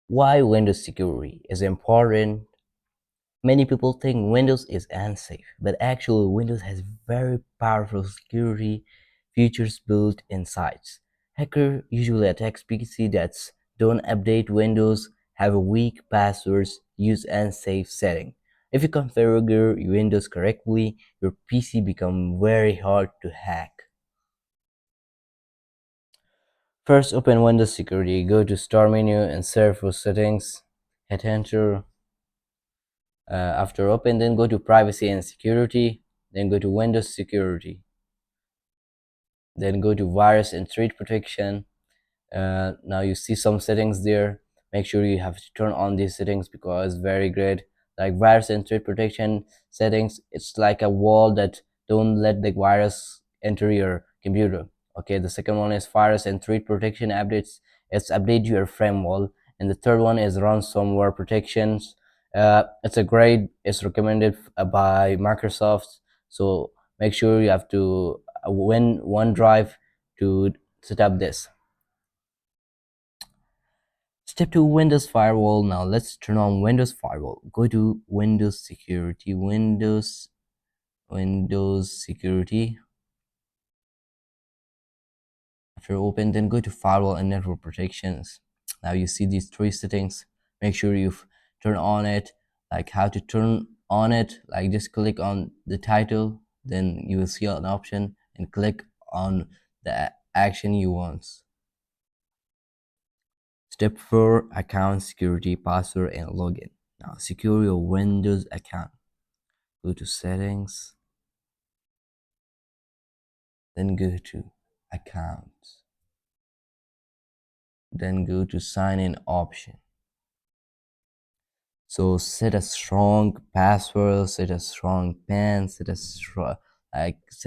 Why Windows security is important? Many people think Windows is unsafe, but actually Windows has very powerful security features built inside. Hacker usually attacks PC that don't update Windows, have weak passwords, use unsafe setting. If you configure your Windows correctly, your PC become very hard to hack. First, open Windows Security. Go to Start menu and search for Settings. Hit Enter. After open, then go to Privacy and Security. Then go to Windows Security. Then go to Virus and Threat Protection. Now you see some settings there. Make sure you have to turn on these settings because very great. Like virus and threat protection settings, it's like a wall that don't let the virus enter your computer. Okay, the second one is virus and threat protection updates. It's update your firewall. And the third one is ransomware protections. It's a great, it's recommended by Microsoft. So make sure you have to win OneDrive to set up this. Step 2, Windows Firewall. Now let's turn on Windows Firewall. Go to Windows Security, Windows Security. After open, then go to Firewall and Network Protections. Now you see these three settings. Make sure you turn on it. Like how to turn on it, like just click on the title, then you will see an option and click on the action you want. Step 4, account security, password and login. Now secure your Windows account. Go to settings, then go to accounts, then go to sign in option. So set a strong password, set a strong PIN, set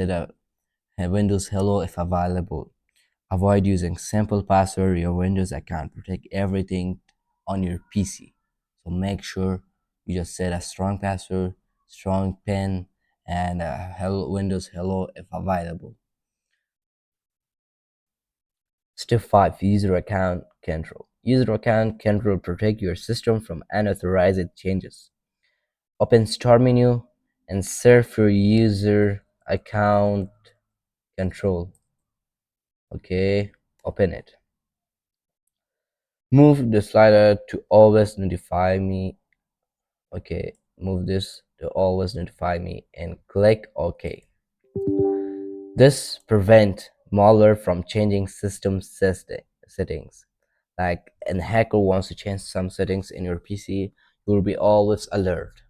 a Windows Hello if available. Avoid using simple password. Your Windows account protect everything on your PC. So make sure you just set a strong password, strong PIN, and Windows Hello if available. Step 5, User Account Control. User Account Control protect your system from unauthorized changes. Open Start menu and search for User Account Control. Okay, open it. Move the slider to always notify me. Okay, move this to always notify me and click OK. This prevents malware from changing system settings. Like a hacker wants to change some settings in your PC, you will be always alert.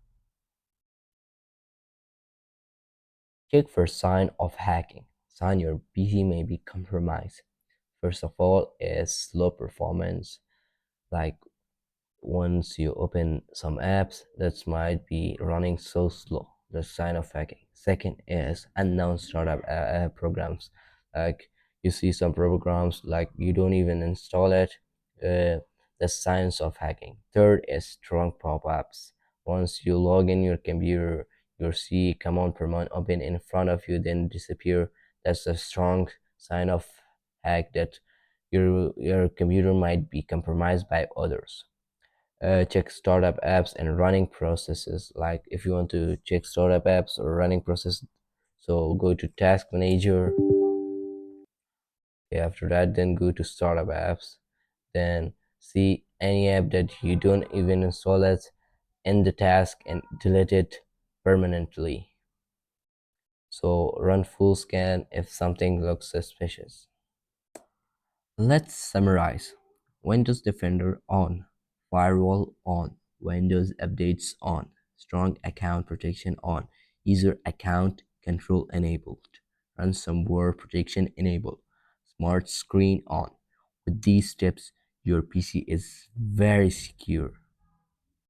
Check for sign of hacking. Sign your PC may be compromised. First of all is slow performance, like once you open some apps that might be running so slow, the sign of hacking. Second is unknown startup programs, like you see some programs like you don't even install it, the signs of hacking. Third is strong pop-ups. Once you log in your computer, you'll see command prompt open in front of you then disappear. That's a strong sign of hack that your computer might be compromised by others. Check startup apps and running processes. Like if you want to check startup apps or running process, so go to task manager. Okay, after that, then go to startup apps, then see any app that you don't even install it in the task and delete it permanently. So run full scan if something looks suspicious. Let's summarize. Windows Defender on, Firewall on, Windows Updates on, Strong Account Protection on, User Account Control enabled, Ransomware Protection enabled, Smart Screen on. With these steps, your PC is very secure.